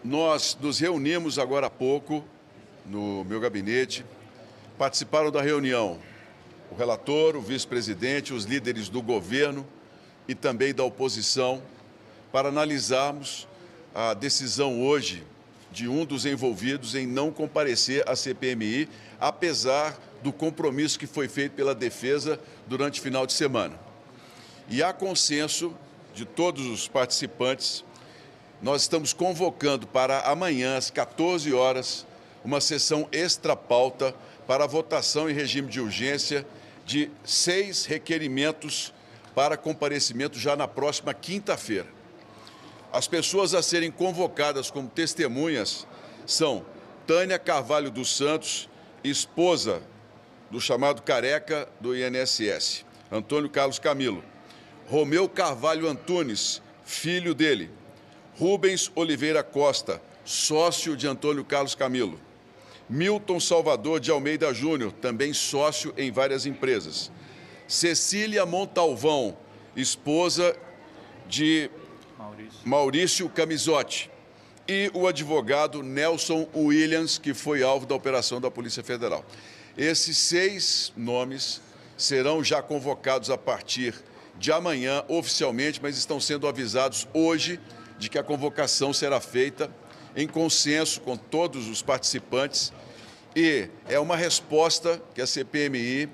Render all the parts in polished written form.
Nós nos reunimos agora há pouco no meu gabinete. Participaram da reunião o relator, o vice-presidente, os líderes do governo e também da oposição para analisarmos a decisão hoje de um dos envolvidos em não comparecer à CPMI, apesar do compromisso que foi feito pela defesa durante o final de semana. E há consenso de todos os participantes. Nós estamos convocando para amanhã, às 14 horas, uma sessão extra-pauta para a votação em regime de urgência de 6 requerimentos para comparecimento já na próxima quinta-feira. As pessoas a serem convocadas como testemunhas são Tânia Carvalho dos Santos, esposa do chamado careca do INSS, Antônio Carlos Camilo, Romeu Carvalho Antunes, filho dele, Rubens Oliveira Costa, sócio de Antônio Carlos Camilo, Milton Salvador de Almeida Júnior, também sócio em várias empresas, Cecília Montalvão, esposa de Maurício Camisotti, e o advogado Nelson Williams, que foi alvo da operação da Polícia Federal. Esses 6 nomes serão já convocados a partir de amanhã, oficialmente, mas estão sendo avisados hoje de que a convocação será feita em consenso com todos os participantes e é uma resposta que a CPMI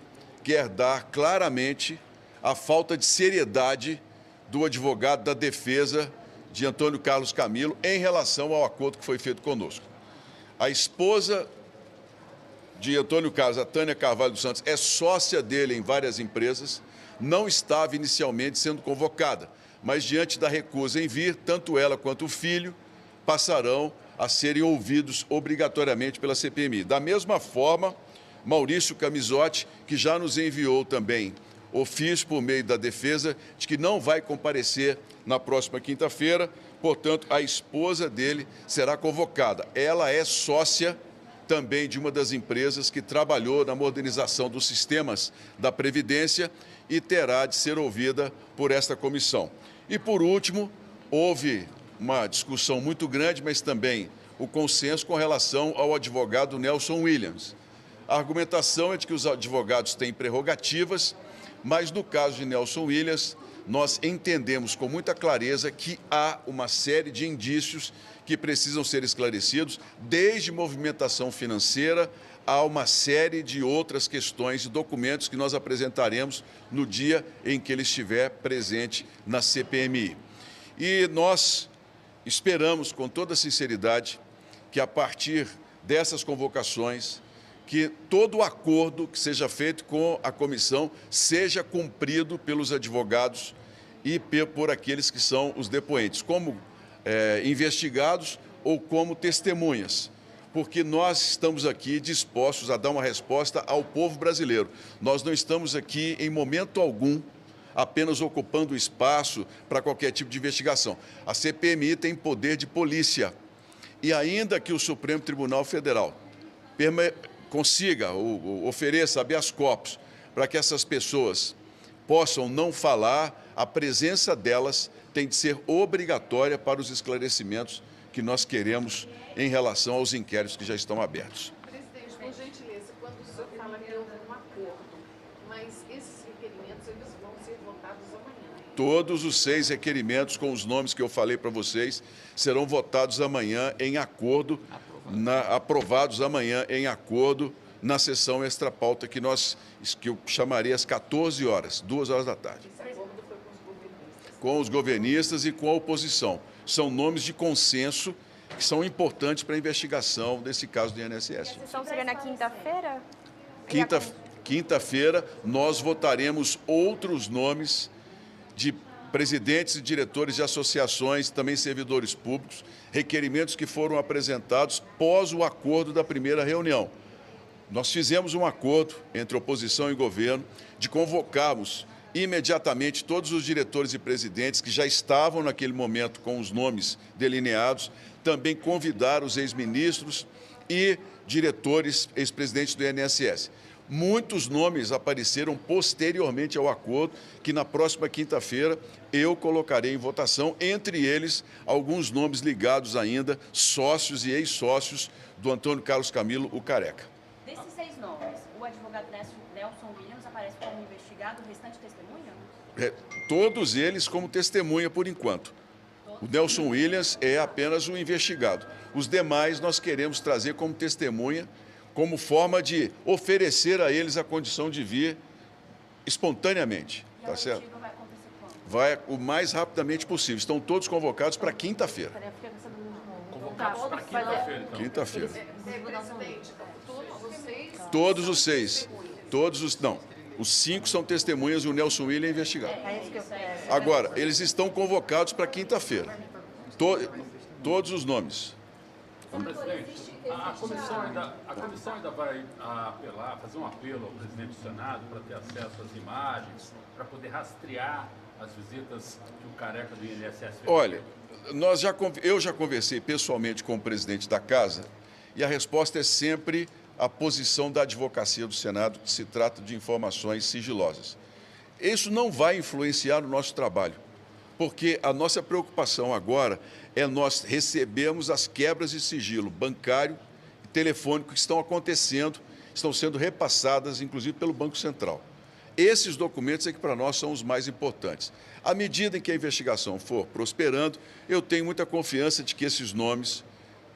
quer dar claramente à falta de seriedade do advogado da defesa de Antônio Carlos Camilo em relação ao acordo que foi feito conosco. A esposa de Antônio Carlos, a Tânia Carvalho dos Santos, é sócia dele em várias empresas, não estava inicialmente sendo convocada, mas diante da recusa em vir, tanto ela quanto o filho passarão a serem ouvidos obrigatoriamente pela CPMI. Da mesma forma, Maurício Camisotti, que já nos enviou também ofício por meio da defesa de que não vai comparecer na próxima quinta-feira, portanto, a esposa dele será convocada. Ela é sócia também de uma das empresas que trabalhou na modernização dos sistemas da Previdência e terá de ser ouvida por esta comissão. E, por último, houve uma discussão muito grande, mas também o consenso com relação ao advogado Nelson Williams. A argumentação é de que os advogados têm prerrogativas, mas no caso de Nelson Williams, nós entendemos com muita clareza que há uma série de indícios que precisam ser esclarecidos, desde movimentação financeira a uma série de outras questões e documentos que nós apresentaremos no dia em que ele estiver presente na CPMI. E nós esperamos, com toda sinceridade, que a partir dessas convocações, que todo o acordo que seja feito com a comissão seja cumprido pelos advogados e por aqueles que são os depoentes, como investigados ou como testemunhas, porque nós estamos aqui dispostos a dar uma resposta ao povo brasileiro. Nós não estamos aqui, em momento algum, apenas ocupando espaço para qualquer tipo de investigação. A CPMI tem poder de polícia e ainda que o Supremo Tribunal Federal consiga ou ofereça habeas corpus para que essas pessoas possam não falar, a presença delas tem de ser obrigatória para os esclarecimentos que nós queremos em relação aos inquéritos que já estão abertos. Presidente, por gentileza, quando o senhor fala que houve um acordo, mas esses requerimentos eles vão ser votados amanhã? Todos os 6 requerimentos com os nomes que eu falei para vocês serão votados amanhã em acordo, aprovados amanhã em acordo na sessão extra-pauta que eu chamaria às 14 horas, 2 horas da tarde. Esse acordo foi com os governistas? Com os governistas e com a oposição. São nomes de consenso que são importantes para a investigação desse caso do INSS. E a sessão seria na quinta-feira? Quinta-feira, nós votaremos outros nomes de presidentes e diretores de associações, também servidores públicos, requerimentos que foram apresentados pós o acordo da primeira reunião. Nós fizemos um acordo entre oposição e governo de convocarmos imediatamente todos os diretores e presidentes que já estavam naquele momento com os nomes delineados, também convidar os ex-ministros e diretores, ex-presidentes do INSS. Muitos nomes apareceram posteriormente ao acordo, que na próxima quinta-feira eu colocarei em votação, entre eles alguns nomes ligados ainda, sócios e ex-sócios do Antônio Carlos Camilo, o Careca. Desses 6 nomes, o advogado Nelson Williams aparece como investigado, o restante testemunha? Todos eles como testemunha por enquanto. O Nelson Williams é apenas um investigado. Os demais nós queremos trazer como testemunha, como forma de oferecer a eles a condição de vir espontaneamente. E tá certo? Vai acontecer quando? Vai o mais rapidamente possível. Estão todos convocados para quinta-feira. Convocados para quinta-feira, então. Quinta-feira. Presidente, Todos os seis. Não. Os 5 são testemunhas e o Nelson Williams é investigado. Agora, eles estão convocados para quinta-feira. Todos os nomes. Senhor presidente, a comissão ainda vai apelar, fazer um apelo ao presidente do Senado para ter acesso às imagens, para poder rastrear as visitas que o Careca do INSS fez? Olha, eu já conversei pessoalmente com o presidente da Casa e a resposta é sempre a posição da advocacia do Senado, que se trata de informações sigilosas. Isso não vai influenciar no nosso trabalho, porque a nossa preocupação agora é nós recebermos as quebras de sigilo bancário e telefônico que estão acontecendo, estão sendo repassadas, inclusive, pelo Banco Central. Esses documentos é que para nós são os mais importantes. À medida em que a investigação for prosperando, eu tenho muita confiança de que esses nomes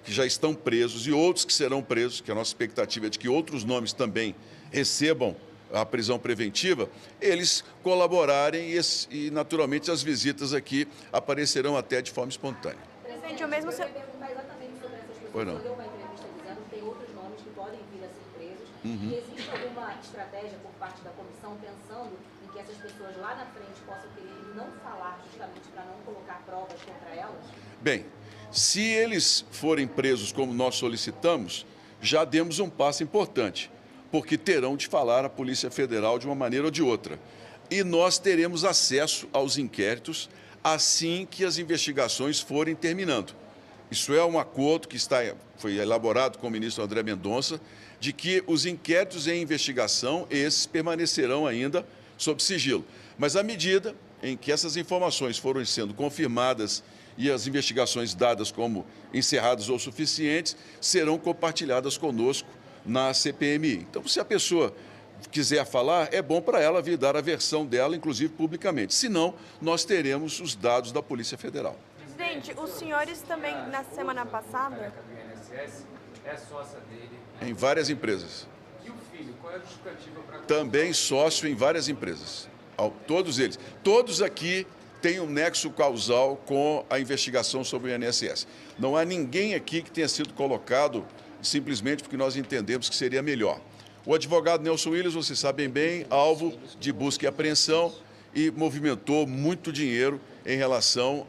que já estão presos e outros que serão presos, que a nossa expectativa é de que outros nomes também recebam a prisão preventiva, eles colaborarem e naturalmente, as visitas aqui aparecerão até de forma espontânea. Presidente, o mesmo... Eu queria perguntar exatamente sobre essas pessoas. Pois não. Eu dei uma entrevista dizendo que tem outros nomes que podem vir a ser presos. E existe alguma estratégia por parte da comissão pensando em que essas pessoas lá na frente possam querer não falar justamente para não colocar provas contra elas? Bem, se eles forem presos como nós solicitamos, já demos um passo importante, porque terão de falar à Polícia Federal de uma maneira ou de outra. E nós teremos acesso aos inquéritos assim que as investigações forem terminando. Isso é um acordo que foi elaborado com o ministro André Mendonça, de que os inquéritos em investigação, esses permanecerão ainda sob sigilo. Mas à medida em que essas informações forem sendo confirmadas e as investigações dadas como encerradas ou suficientes, serão compartilhadas conosco na CPMI. Então, se a pessoa quiser falar, é bom para ela vir dar a versão dela, inclusive publicamente. Senão, nós teremos os dados da Polícia Federal. Presidente, os senhores também, na semana passada... É sócia dele. Em várias empresas. E o filho, qual é a justificativa para... Também sócio em várias empresas. Todos eles. Todos aqui têm um nexo causal com a investigação sobre o INSS. Não há ninguém aqui que tenha sido colocado simplesmente porque nós entendemos que seria melhor. O advogado Nelson Williams, vocês sabem bem, alvo de busca e apreensão e movimentou muito dinheiro em relação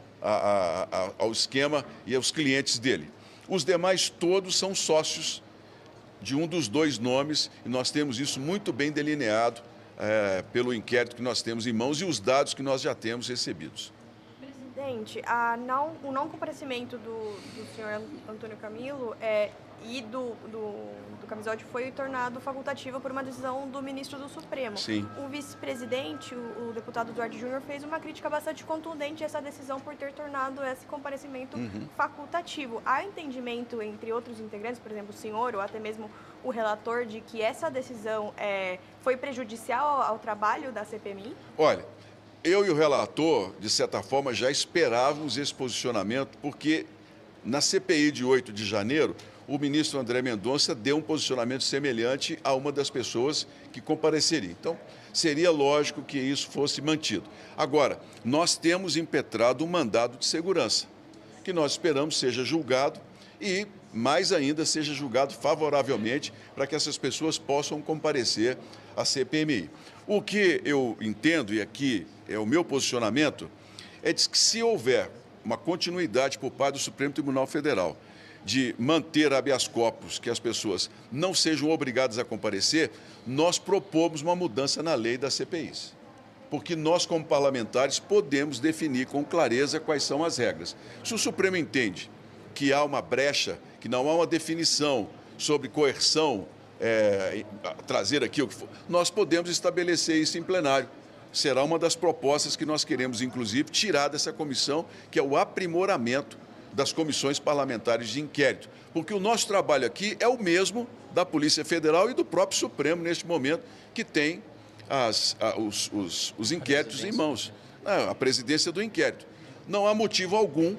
ao esquema e aos clientes dele. Os demais todos são sócios de um dos 2 nomes e nós temos isso muito bem delineado pelo inquérito que nós temos em mãos e os dados que nós já temos recebidos. Presidente, o não comparecimento do senhor Antônio Camilo e do Camisotti foi tornado facultativo por uma decisão do ministro do Supremo. Sim. O vice-presidente, o deputado Eduardo Júnior, fez uma crítica bastante contundente a essa decisão por ter tornado esse comparecimento facultativo. Há entendimento entre outros integrantes, por exemplo, o senhor ou até mesmo o relator, de que essa decisão foi prejudicial ao trabalho da CPMI? Olha, eu e o relator, de certa forma, já esperávamos esse posicionamento, porque na CPI de 8 de janeiro, o ministro André Mendonça deu um posicionamento semelhante a uma das pessoas que compareceria. Então, seria lógico que isso fosse mantido. Agora, nós temos impetrado um mandado de segurança, que nós esperamos seja julgado e, mais ainda, seja julgado favoravelmente para que essas pessoas possam comparecer à CPMI. O que eu entendo, e aqui é o meu posicionamento, é de que se houver uma continuidade por parte do Supremo Tribunal Federal de manter habeas corpus, que as pessoas não sejam obrigadas a comparecer, nós propomos uma mudança na lei das CPIs. Porque nós, como parlamentares, podemos definir com clareza quais são as regras. Se o Supremo entende que há uma brecha, que não há uma definição sobre coerção trazer aqui o que for, nós podemos estabelecer isso em plenário. Será uma das propostas que nós queremos, inclusive, tirar dessa comissão, que é o aprimoramento das comissões parlamentares de inquérito. Porque o nosso trabalho aqui é o mesmo da Polícia Federal e do próprio Supremo, neste momento, que tem os inquéritos em mãos, a presidência do inquérito. Não há motivo algum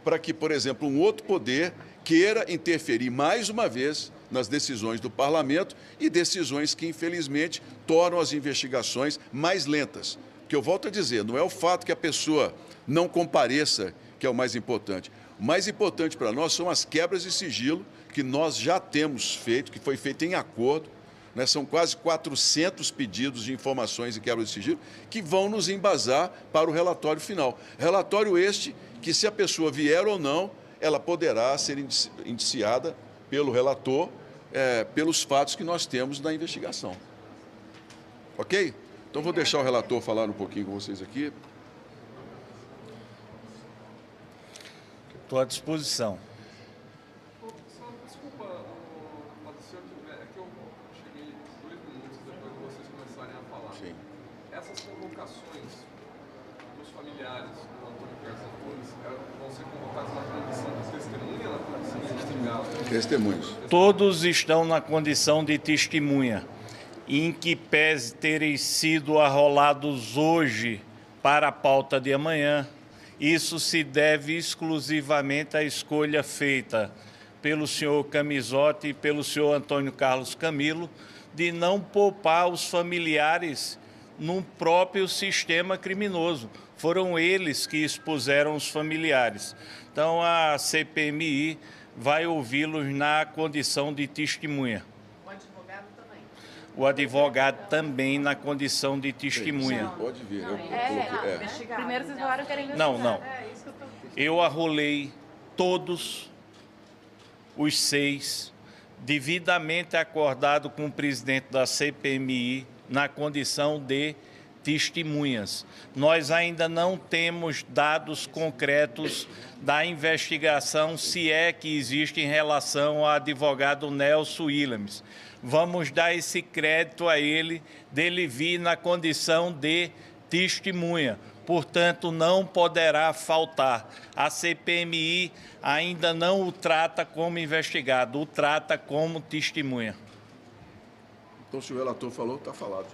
para que, por exemplo, um outro poder queira interferir mais uma vez nas decisões do parlamento e decisões que, infelizmente, tornam as investigações mais lentas. Porque eu volto a dizer, não é o fato que a pessoa não compareça que é o mais importante. O mais importante para nós são as quebras de sigilo que nós já temos feito, que foi feito em acordo, né? São quase 400 pedidos de informações e quebra de sigilo que vão nos embasar para o relatório final. Relatório este que, se a pessoa vier ou não, ela poderá ser indiciada pelo relator, pelos fatos que nós temos na investigação. Ok? Então, vou deixar o relator falar um pouquinho com vocês aqui. Estou à disposição. Desculpa, se eu tiver, é que eu cheguei 2 minutos depois de vocês começarem a falar. Sim. Essas convocações dos familiares do Antônio Carlos Antunes vão ser convocados na condição de testemunha, na condição de investigado? Testemunhos. Todos estão na condição de testemunha, em que pese terem sido arrolados hoje para a pauta de amanhã. Isso se deve exclusivamente à escolha feita pelo senhor Camisotti e pelo senhor Antônio Carlos Camilo de não poupar os familiares no próprio sistema criminoso. Foram eles que expuseram os familiares. Então, a CPMI vai ouvi-los na condição de testemunha. O advogado também. O advogado também na condição de testemunha. Sim, pode vir. Primeiro vocês falaram que era investigar. Não. Eu arrolei todos os 6, devidamente acordado com o presidente da CPMI, na condição de testemunhas. Nós ainda não temos dados concretos da investigação, se é que existe em relação ao advogado Nelson Williams. Vamos dar esse crédito a ele, dele vir na condição de testemunha. Portanto, não poderá faltar. A CPMI ainda não o trata como investigado, o trata como testemunha. Então, se o relator falou, está falado.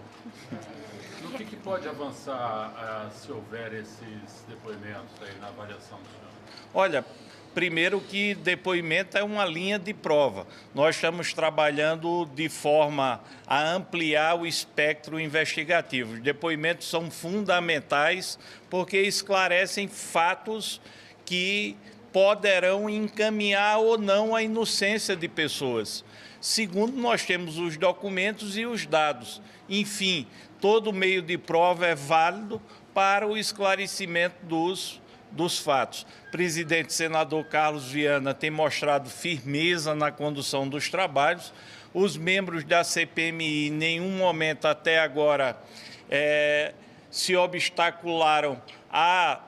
No que pode avançar se houver esses depoimentos aí na avaliação do senhor? Olha, primeiro que depoimento é uma linha de prova. Nós estamos trabalhando de forma a ampliar o espectro investigativo. Os depoimentos são fundamentais porque esclarecem fatos que poderão encaminhar ou não a inocência de pessoas. Segundo, nós temos os documentos e os dados. Enfim, todo meio de prova é válido para o esclarecimento dos fatos. O presidente senador Carlos Viana tem mostrado firmeza na condução dos trabalhos. Os membros da CPMI, em nenhum momento até agora, se obstacularam a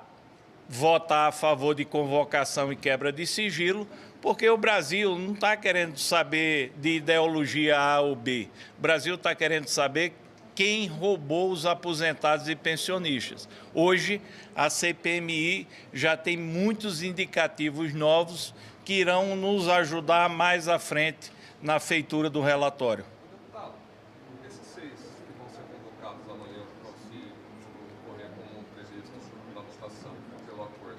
votar a favor de convocação e quebra de sigilo, porque o Brasil não está querendo saber de ideologia A ou B. O Brasil está querendo saber quem roubou os aposentados e pensionistas. Hoje, a CPMI já tem muitos indicativos novos que irão nos ajudar mais à frente na feitura do relatório. Deputado, esses 6 que vão ser convocados amanhã para ocorrer como pretexto da votação pelo acordo,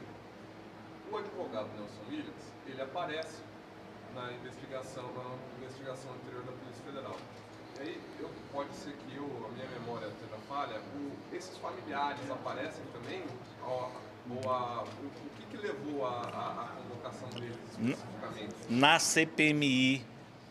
o advogado Nelson Williams, ele aparece na investigação anterior da Polícia Federal. E aí, pode ser que a minha memória esteja falha, esses familiares aparecem também? O que levou a convocação deles especificamente? Na CPMI,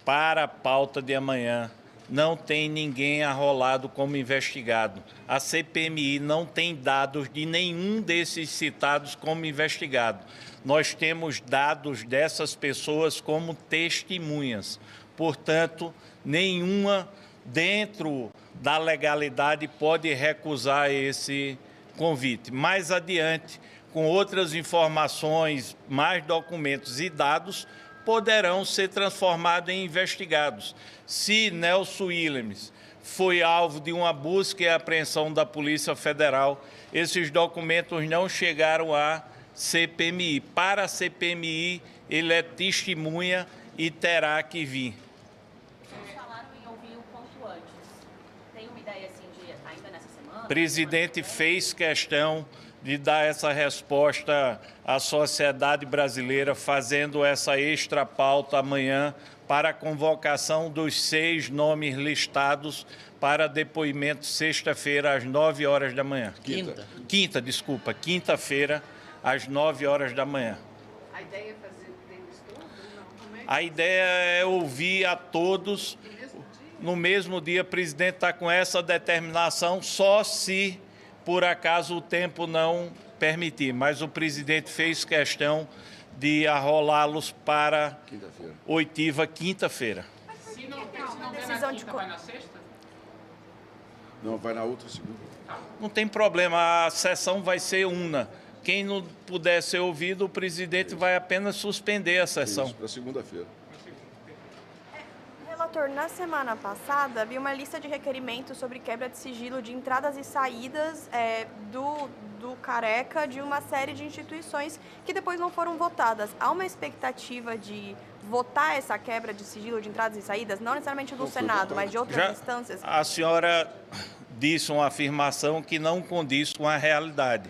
para a pauta de amanhã, não tem ninguém arrolado como investigado. A CPMI não tem dados de nenhum desses citados como investigado. Nós temos dados dessas pessoas como testemunhas. Portanto, nenhuma dentro da legalidade pode recusar esse convite. Mais adiante, com outras informações, mais documentos e dados, poderão ser transformados em investigados. Se Nelson Williams foi alvo de uma busca e apreensão da Polícia Federal, esses documentos não chegaram à CPMI. Para a CPMI, ele é testemunha e terá que vir. Vocês falaram em ouvir o quanto antes. Tem uma ideia assim de ainda nessa semana? O presidente fez questão de dar essa resposta à sociedade brasileira, fazendo essa extra pauta amanhã para a convocação dos 6 nomes listados para depoimento sexta-feira às 9 horas da manhã. Quinta-feira às 9 horas da manhã. A ideia é fazer deles todos? Não, como é que... A ideia é ouvir a todos no mesmo dia. O presidente está com essa determinação, só se por acaso o tempo não permitir. Mas o presidente fez questão de arrolá-los para oitiva quinta-feira. Se não der decisão na de quinta, vai na sexta? Não, vai na outra segunda. Não tem problema, a sessão vai ser una. Quem não puder ser ouvido, o presidente vai apenas suspender a sessão. Isso, para segunda-feira. Relator, na semana passada, havia uma lista de requerimentos sobre quebra de sigilo de entradas e saídas do Careca de uma série de instituições que depois não foram votadas. Há uma expectativa de votar essa quebra de sigilo de entradas e saídas, não necessariamente do Senado, mas de outras instâncias? A senhora disse uma afirmação que não condiz com a realidade.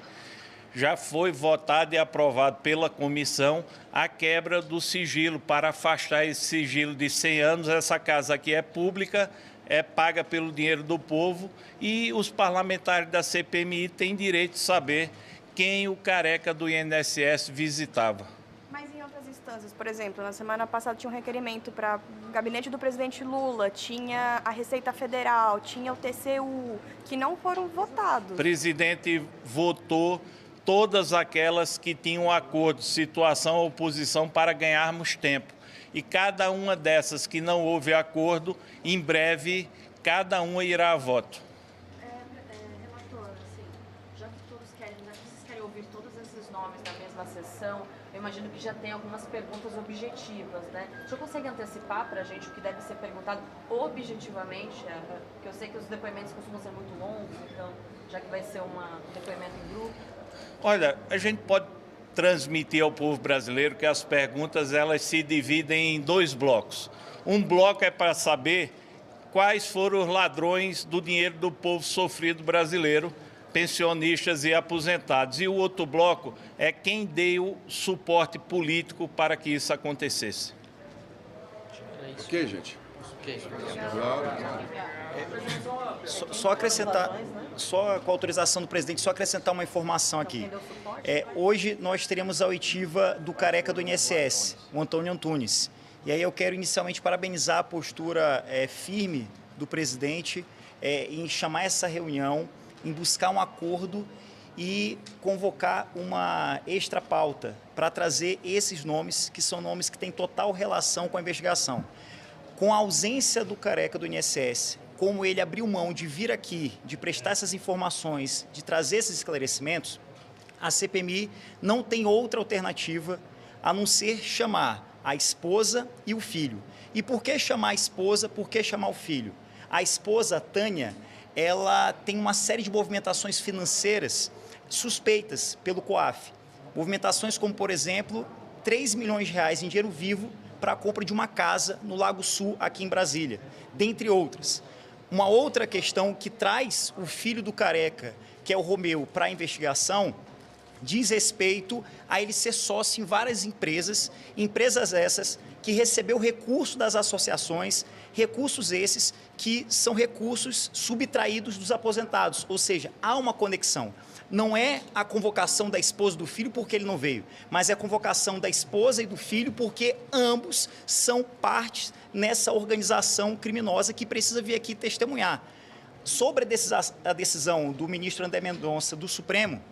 Já foi votado e aprovado pela comissão a quebra do sigilo para afastar esse sigilo de 100 anos. Essa casa aqui é pública, é paga pelo dinheiro do povo e os parlamentares da CPMI têm direito de saber quem o Careca do INSS visitava. Mas em outras instâncias, por exemplo, na semana passada tinha um requerimento para o gabinete do presidente Lula, tinha a Receita Federal, tinha o TCU, que não foram votados. O presidente votou todas aquelas que tinham acordo, situação ou oposição para ganharmos tempo. E cada uma dessas que não houve acordo, em breve, cada uma irá a voto. Relator, assim, já que vocês querem ouvir todos esses nomes na mesma sessão, eu imagino que já tem algumas perguntas objetivas, né? O senhor consegue antecipar para a gente o que deve ser perguntado objetivamente? Porque eu sei que os depoimentos costumam ser muito longos, então, já que vai ser um depoimento em grupo. Olha, a gente pode transmitir ao povo brasileiro que as perguntas elas se dividem em 2 blocos. Um bloco é para saber quais foram os ladrões do dinheiro do povo sofrido brasileiro, pensionistas e aposentados. E o outro bloco é quem deu suporte político para que isso acontecesse. Ok, gente? Só acrescentar, só com a autorização do presidente, só acrescentar uma informação aqui. Hoje nós teremos a oitiva do Careca do INSS, o Antônio Antunes. E aí eu quero inicialmente parabenizar a postura firme do presidente em chamar essa reunião, em buscar um acordo e convocar uma extra pauta para trazer esses nomes, que são nomes que têm total relação com a investigação. Com a ausência do Careca do INSS, como ele abriu mão de vir aqui, de prestar essas informações, de trazer esses esclarecimentos, a CPMI não tem outra alternativa a não ser chamar a esposa e o filho. E por que chamar a esposa? Por que chamar o filho? A esposa, a Tânia, ela tem uma série de movimentações financeiras suspeitas pelo COAF. Movimentações como, por exemplo, 3 milhões de reais em dinheiro vivo para a compra de uma casa no Lago Sul, aqui em Brasília, dentre outras. Uma outra questão que traz o filho do Careca, que é o Romeu, para a investigação, diz respeito a ele ser sócio em várias empresas essas que recebeu recursos das associações, recursos esses que são recursos subtraídos dos aposentados, ou seja, há uma conexão. Não é a convocação da esposa e do filho porque ele não veio, mas é a convocação da esposa e do filho porque ambos são partes nessa organização criminosa que precisa vir aqui testemunhar. Sobre a decisão do ministro André Mendonça do Supremo,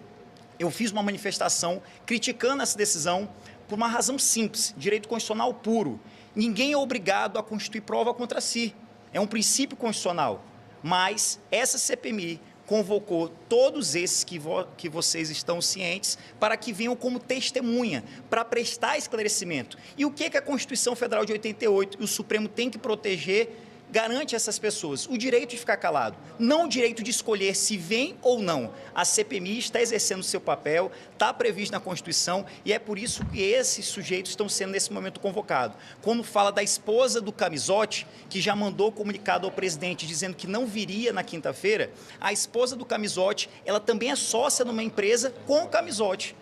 eu fiz uma manifestação criticando essa decisão por uma razão simples, direito constitucional puro. Ninguém é obrigado a constituir prova contra si. É um princípio constitucional. Mas essa CPMI convocou todos esses que vocês estão cientes para que venham como testemunha, para prestar esclarecimento. E o que a Constituição Federal de 88 e o Supremo tem que proteger garante a essas pessoas? O direito de ficar calado, não o direito de escolher se vem ou não. A CPMI está exercendo o seu papel, está previsto na Constituição e é por isso que esses sujeitos estão sendo nesse momento convocados. Quando fala da esposa do Camizotti, que já mandou comunicado ao presidente dizendo que não viria na quinta-feira, a esposa do Camizotti, ela também é sócia numa empresa com o Camizotti.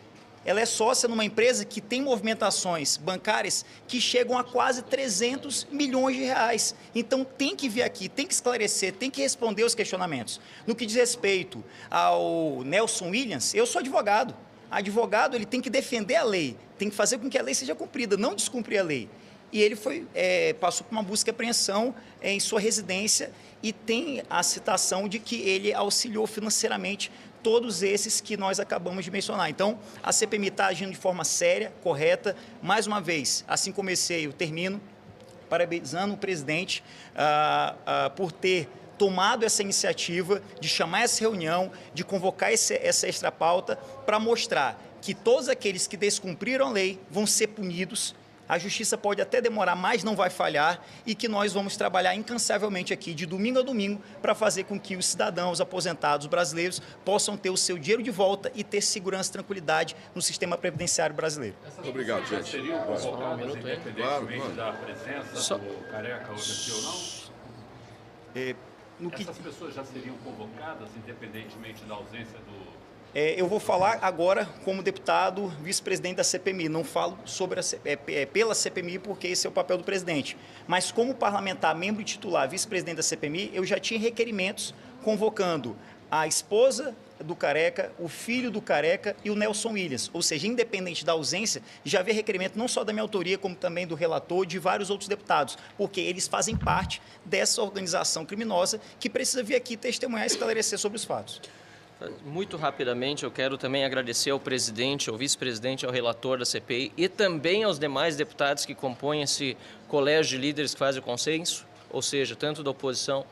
Ela é sócia numa empresa que tem movimentações bancárias que chegam a quase 300 milhões de reais. Então, tem que vir aqui, tem que esclarecer, tem que responder os questionamentos. No que diz respeito ao Nelson Williams, eu sou advogado. Advogado, ele tem que defender a lei, tem que fazer com que a lei seja cumprida, não descumprir a lei. E ele passou por uma busca e apreensão em sua residência e tem a citação de que ele auxiliou financeiramente todos esses que nós acabamos de mencionar. Então, a CPMI está agindo de forma séria, correta. Mais uma vez, assim comecei, eu termino parabenizando o presidente por ter tomado essa iniciativa de chamar essa reunião, de convocar essa extrapauta para mostrar que todos aqueles que descumpriram a lei vão ser punidos. A justiça pode até demorar, mas não vai falhar, e que nós vamos trabalhar incansavelmente aqui, de domingo a domingo, para fazer com que os cidadãos aposentados brasileiros possam ter o seu dinheiro de volta e ter segurança e tranquilidade no sistema previdenciário brasileiro. Obrigado, gente. Seriam convocadas independentemente da presença do Careca hoje aqui ou não? Essas pessoas já seriam convocadas independentemente da ausência do... Eu vou falar agora como deputado vice-presidente da CPMI, não falo sobre pela CPMI porque esse é o papel do presidente, mas como parlamentar, membro titular, vice-presidente da CPMI, eu já tinha requerimentos convocando a esposa do Careca, o filho do Careca e o Nelson Williams, ou seja, independente da ausência, já havia requerimento não só da minha autoria, como também do relator, de vários outros deputados, porque eles fazem parte dessa organização criminosa que precisa vir aqui testemunhar e esclarecer sobre os fatos. Muito rapidamente, eu quero também agradecer ao presidente, ao vice-presidente, ao relator da CPI e também aos demais deputados que compõem esse colégio de líderes que fazem o consenso, ou seja, tanto da oposição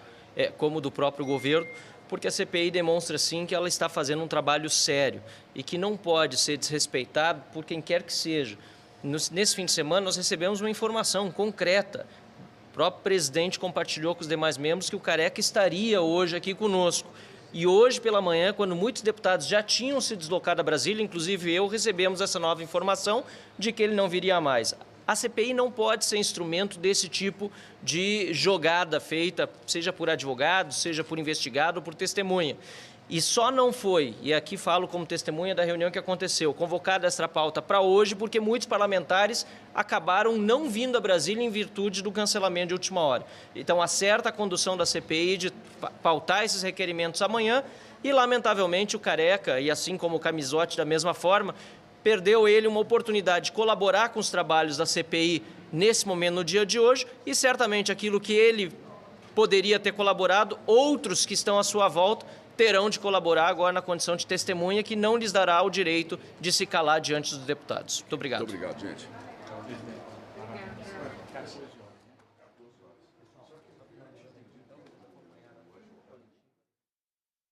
como do próprio governo, porque a CPI demonstra, sim, que ela está fazendo um trabalho sério e que não pode ser desrespeitado por quem quer que seja. Nesse fim de semana, nós recebemos uma informação concreta. O próprio presidente compartilhou com os demais membros que o Careca estaria hoje aqui conosco. E hoje pela manhã, quando muitos deputados já tinham se deslocado a Brasília, inclusive eu, recebemos essa nova informação de que ele não viria mais. A CPI não pode ser instrumento desse tipo de jogada feita, seja por advogado, seja por investigado ou por testemunha. E só não foi, e aqui falo como testemunha da reunião que aconteceu, convocada esta pauta para hoje, porque muitos parlamentares acabaram não vindo a Brasília em virtude do cancelamento de última hora. Então, acerta a condução da CPI de pautar esses requerimentos amanhã e, lamentavelmente, o Careca, e assim como o Camizotti da mesma forma, perdeu ele uma oportunidade de colaborar com os trabalhos da CPI nesse momento, no dia de hoje, e certamente aquilo que ele poderia ter colaborado, outros que estão à sua volta terão de colaborar agora na condição de testemunha, que não lhes dará o direito de se calar diante dos deputados. Muito obrigado. Muito obrigado, gente.